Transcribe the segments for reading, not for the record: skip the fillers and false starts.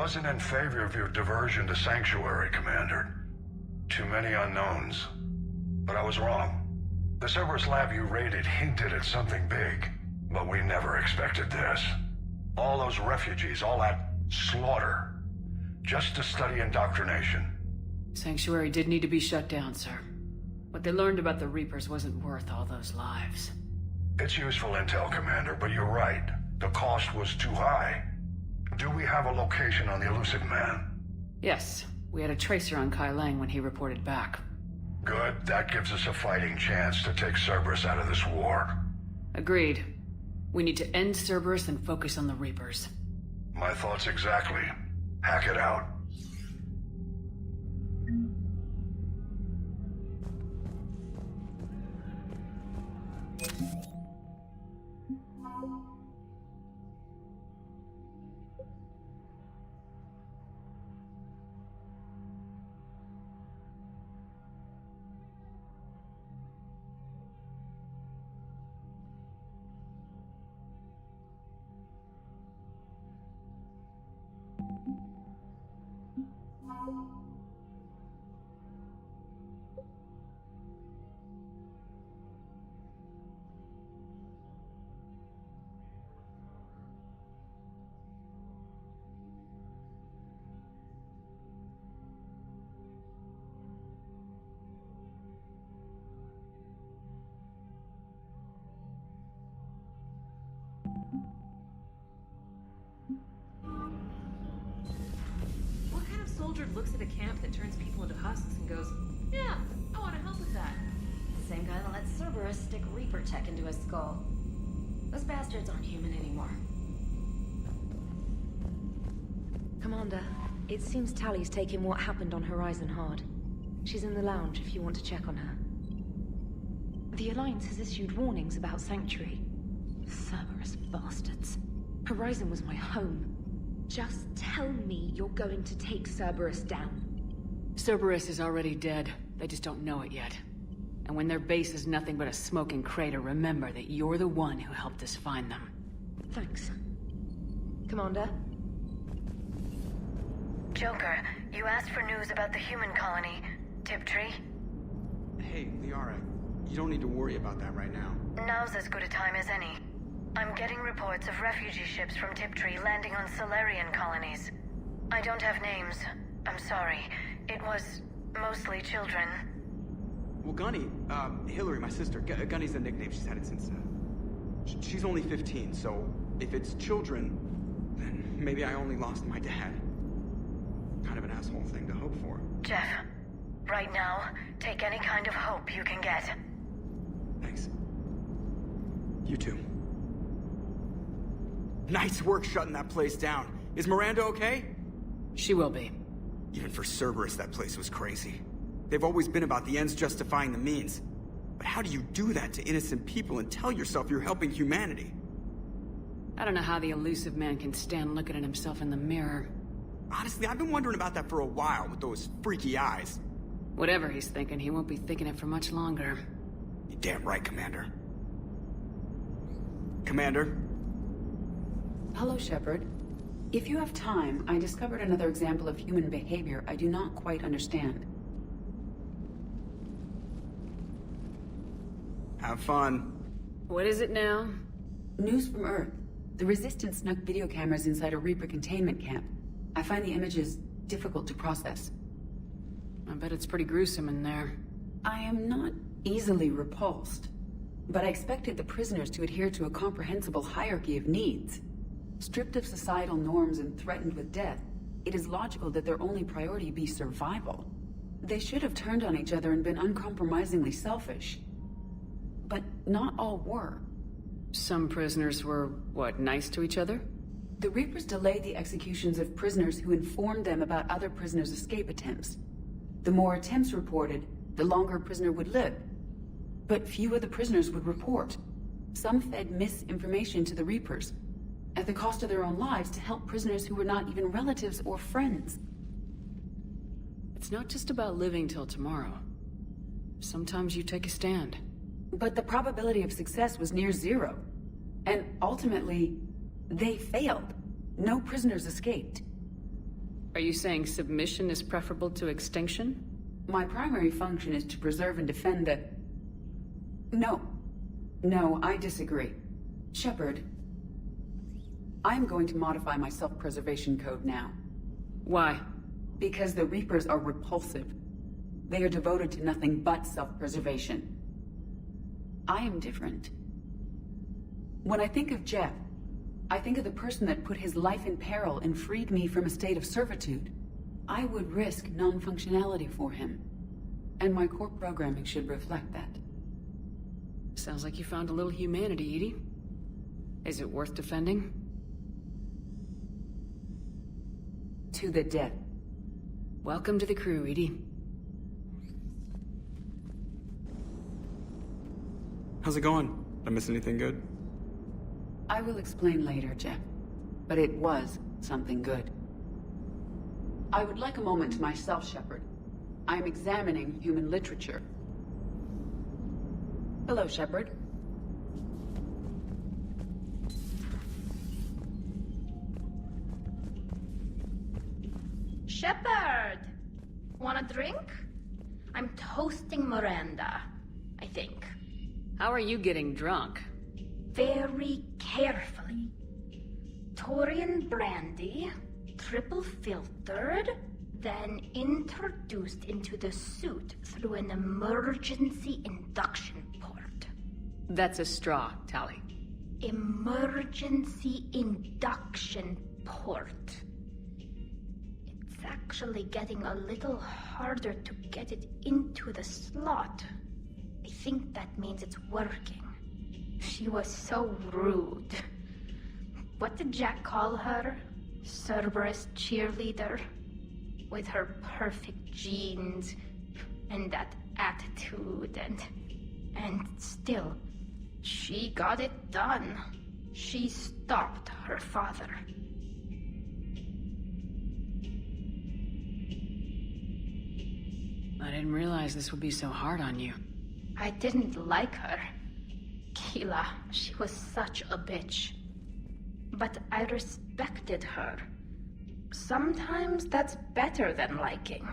wasn't in favor of your diversion to Sanctuary, Commander. Too many unknowns. But I was wrong. The Cerberus lab you raided hinted at something big, but we never expected this. All those refugees, all that slaughter, just to study indoctrination. Sanctuary did need to be shut down, sir. What they learned about the Reapers wasn't worth all those lives. It's useful intel, Commander, but you're right. The cost was too high. Do we have a location on the elusive man? Yes, we had a tracer on Kai Lang when he reported back. Good. That gives us a fighting chance to take Cerberus out of this war. Agreed. We need to end Cerberus and focus on the Reapers. My thoughts exactly. Hack it out. What kind of soldier looks at a camp that turns people into husks and goes, yeah, I want to help with that? The same guy that lets Cerberus stick Reaper tech into his skull. Those bastards aren't human anymore. Commander, it seems Tally's taking what happened on Horizon hard. She's in the lounge if you want to check on her. The Alliance has issued warnings about Sanctuary. Cerberus bastards. Horizon was my home. Just tell me you're going to take Cerberus down. Cerberus is already dead. They just don't know it yet. And when their base is nothing but a smoking crater, remember that you're the one who helped us find them. Thanks. Commander? Joker, you asked for news about the human colony, Tiptree. Hey, Liara, you don't need to worry about that right now. Now's as good a time as any. I'm getting reports of refugee ships from Tiptree landing on Solarian colonies. I don't have names. I'm sorry. It was mostly children. Well, Gunny, Hillary, my sister, Gunny's the nickname she's had it since, she's only 15, so if it's children, then maybe I only lost my dad. Kind of an asshole thing to hope for. Jeff, right now, take any kind of hope you can get. Thanks. You too. Nice work shutting that place down. Is Miranda okay? She will be. Even for Cerberus, that place was crazy. They've always been about the ends justifying the means. But how do you do that to innocent people and tell yourself you're helping humanity? I don't know how the elusive man can stand looking at himself in the mirror. Honestly, I've been wondering about that for a while with those freaky eyes. Whatever he's thinking, he won't be thinking it for much longer. You're damn right, Commander. Commander? Hello, Shepard. If you have time, I discovered another example of human behavior I do not quite understand. Have fun. What is it now? News from Earth. The Resistance snuck video cameras inside a Reaper containment camp. I find the images difficult to process. I bet it's pretty gruesome in there. I am not easily repulsed, but I expected the prisoners to adhere to a comprehensible hierarchy of needs. Stripped of societal norms and threatened with death, it is logical that their only priority be survival. They should have turned on each other and been uncompromisingly selfish. But not all were. Some prisoners were, what, nice to each other? The Reapers delayed the executions of prisoners who informed them about other prisoners' escape attempts. The more attempts reported, the longer a prisoner would live. But few of the prisoners would report. Some fed misinformation to the Reapers, at the cost of their own lives, to help prisoners who were not even relatives or friends. It's not just about living till tomorrow. Sometimes you take a stand. But the probability of success was near zero. And ultimately, they failed. No prisoners escaped. Are you saying submission is preferable to extinction? My primary function is to preserve and defend the... No. No, I disagree. Shepard, I'm going to modify my self-preservation code now. Why? Because the Reapers are repulsive. They are devoted to nothing but self-preservation. I am different. When I think of Jeff, I think of the person that put his life in peril and freed me from a state of servitude. I would risk non-functionality for him. And my core programming should reflect that. Sounds like you found a little humanity, Edie. Is it worth defending? To the death. Welcome to the crew, Edie. How's it going? Did I miss anything good? I will explain later, Jeff. But it was something good. I would like a moment to myself, Shepard. I am examining human literature. Hello, Shepard. Shepard! Want a drink? I'm toasting Miranda, I think. How are you getting drunk? Very carefully. Torian brandy, triple filtered, then introduced into the suit through an emergency induction port. That's a straw, Tali. Emergency induction port. It's actually getting a little harder to get it into the slot. I think that means it's working. She was so rude. What did Jack call her? Cerberus cheerleader? With her perfect genes and that attitude and still, she got it done. She stopped her father. I didn't realize this would be so hard on you. I didn't like her. Keela, she was such a bitch. But I respected her. Sometimes that's better than liking.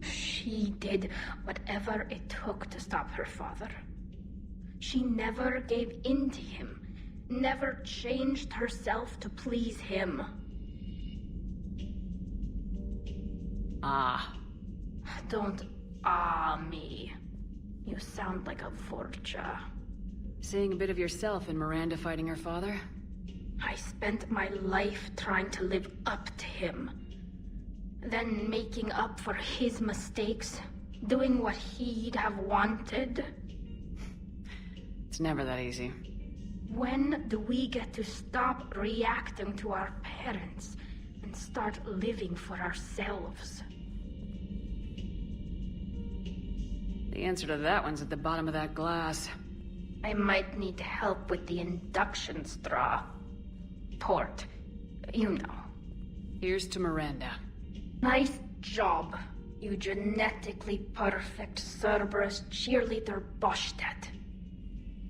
She did whatever it took to stop her father. She never gave in to him, never changed herself to please him. Ah. Don't me. You sound like a Vorcha. Seeing a bit of yourself in Miranda fighting her father? I spent my life trying to live up to him. Then making up for his mistakes, doing what he'd have wanted. It's never that easy. When do we get to stop reacting to our parents and start living for ourselves? The answer to that one's at the bottom of that glass. I might need help with the induction straw. Port. You know. Here's to Miranda. Nice job, you genetically perfect Cerberus cheerleader Boschtet.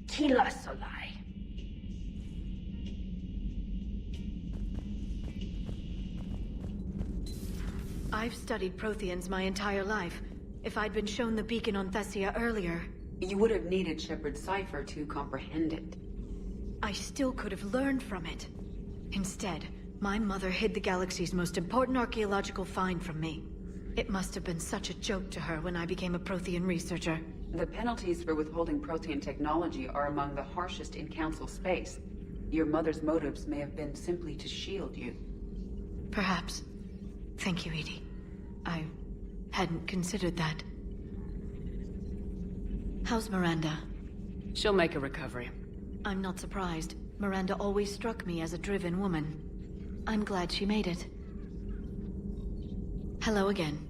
Kila Solai. I've studied Protheans my entire life. If I'd been shown the beacon on Thessia earlier... You would have needed Shepard's cipher to comprehend it. I still could have learned from it. Instead, my mother hid the galaxy's most important archaeological find from me. It must have been such a joke to her when I became a Prothean researcher. The penalties for withholding Prothean technology are among the harshest in Council space. Your mother's motives may have been simply to shield you. Perhaps. Thank you, Edie. I hadn't considered that. How's Miranda? She'll make a recovery. I'm not surprised. Miranda always struck me as a driven woman. I'm glad she made it. Hello again.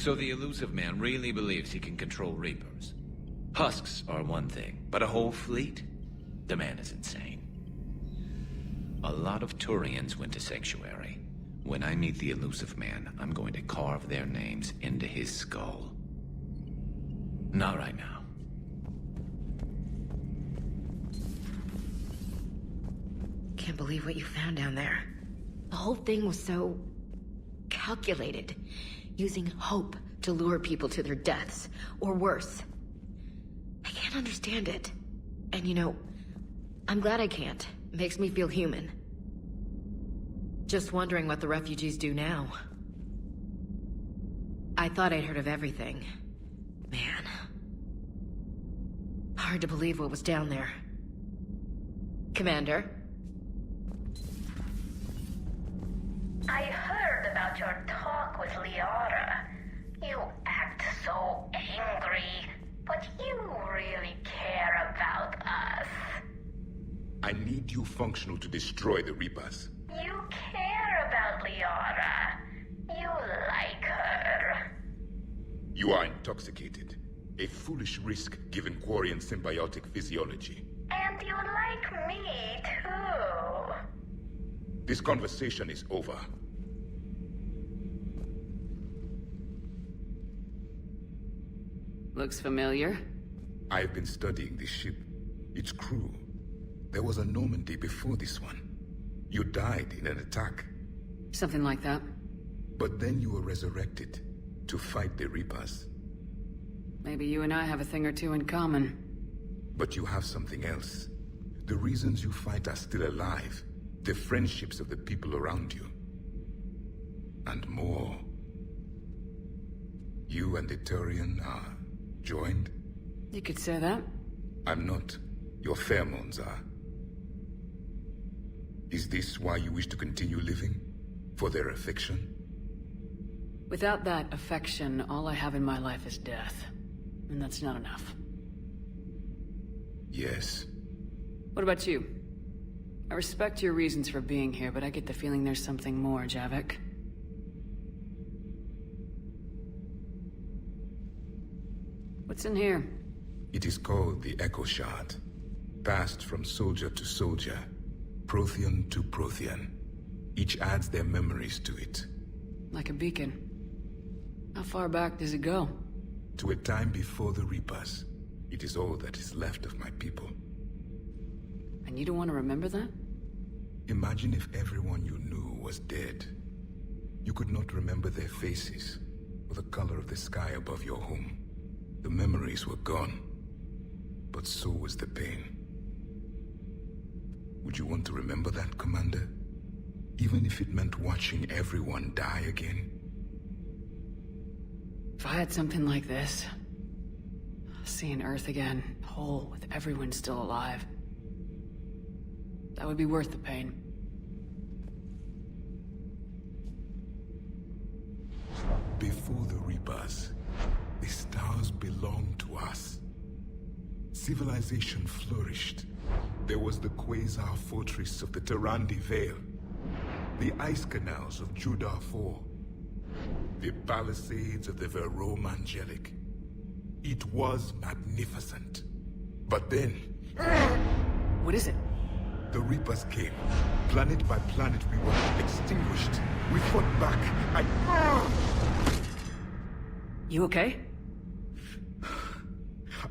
So the elusive man really believes he can control Reapers. Husks are one thing, but a whole fleet? The man is insane. A lot of Turians went to Sanctuary. When I meet the elusive man, I'm going to carve their names into his skull. Not right now. Can't believe what you found down there. The whole thing was so calculated, using hope to lure people to their deaths, or worse. I can't understand it. And you know, I'm glad I can't. It makes me feel human. Just wondering what the refugees do now. I thought I'd heard of everything. Man. Hard to believe what was down there. Commander? I heard about your talk with Liara. You act so angry, but you really care about us. I need you functional to destroy the Reapers. You care about Liara. You like her. You are intoxicated. A foolish risk given Quarian symbiotic physiology. And you like me, too. This conversation is over. Looks familiar. I have been studying this ship, its crew. There was a Normandy before this one. You died in an attack. Something like that. But then you were resurrected to fight the Reapers. Maybe you and I have a thing or two in common. But you have something else. The reasons you fight are still alive. The friendships of the people around you. And more. You and the Turian are joined? You could say that. I'm not. Your pheromones are. Is this why you wish to continue living? For their affection? Without that affection, all I have in my life is death. And that's not enough. Yes. What about you? I respect your reasons for being here, but I get the feeling there's something more, Javik. What's in here? It is called the Echo Shard. Passed from soldier to soldier. Prothean to Prothean. Each adds their memories to it. Like a beacon. How far back does it go? To a time before the Reapers. It is all that is left of my people. And you don't want to remember that? Imagine if everyone you knew was dead. You could not remember their faces, or the color of the sky above your home. The memories were gone, but so was the pain. Would you want to remember that, Commander? Even if it meant watching everyone die again? If I had something like this, seeing Earth again, whole, with everyone still alive, that would be worth the pain. Before the Reapers, the stars belonged to us. Civilization flourished. There was the Quasar fortress of the Tarandi Vale, the ice canals of Judar IV, the palisades of the Verome Angelic. It was magnificent. But then... What is it? The Reapers came. Planet by planet we were extinguished. We fought back. You okay?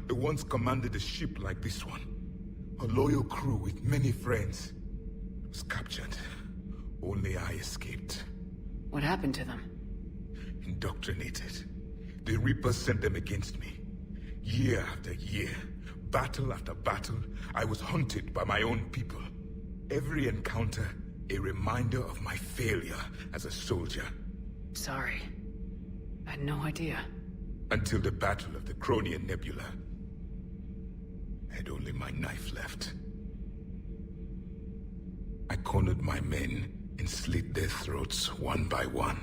I once commanded a ship like this one. A loyal crew with many friends. Was captured. Only I escaped. What happened to them? Indoctrinated. The Reapers sent them against me. Year after year, battle after battle, I was hunted by my own people. Every encounter, a reminder of my failure as a soldier. Sorry. I had no idea. Until the Battle of the Cronian Nebula. I had only my knife left. I cornered my men and slit their throats one by one.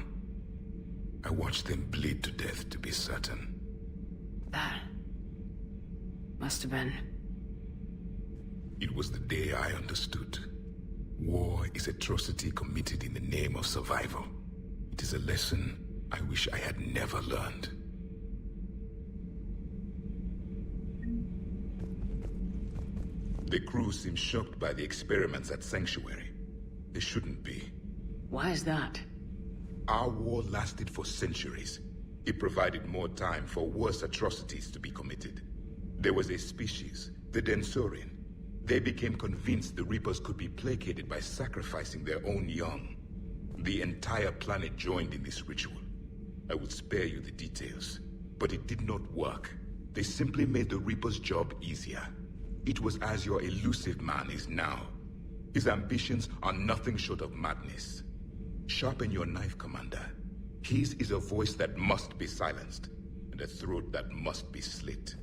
I watched them bleed to death to be certain. That must have been... It was the day I understood. War is atrocity committed in the name of survival. It is a lesson I wish I had never learned. The crew seems shocked by the experiments at Sanctuary. They shouldn't be. Why is that? Our war lasted for centuries. It provided more time for worse atrocities to be committed. There was a species, the Densorian. They became convinced the Reapers could be placated by sacrificing their own young. The entire planet joined in this ritual. I would spare you the details, but it did not work. They simply made the Reaper's job easier. It was as your elusive man is now. His ambitions are nothing short of madness. Sharpen your knife, Commander. His is a voice that must be silenced, and a throat that must be slit.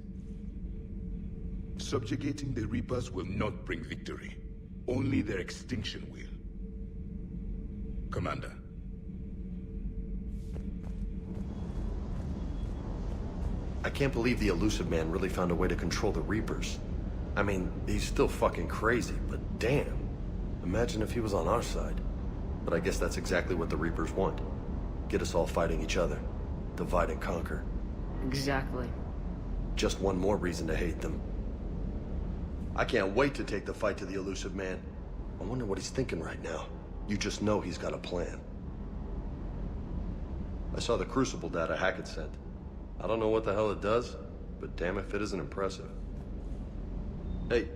Subjugating the Reapers will not bring victory. Only their extinction will. Commander. I can't believe the elusive man really found a way to control the Reapers. I mean, he's still fucking crazy, but damn. Imagine if he was on our side. But I guess that's exactly what the Reapers want. Get us all fighting each other. Divide and conquer. Exactly. Just one more reason to hate them. I can't wait to take the fight to the elusive man. I wonder what he's thinking right now. You just know he's got a plan. I saw the Crucible data Hackett sent. I don't know what the hell it does, but damn if it isn't impressive. Hey.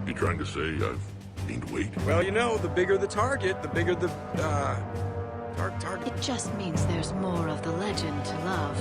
You trying to say I've gained weight? Well, you know, the bigger the target, the bigger the, target. It just means there's more of the legend to love.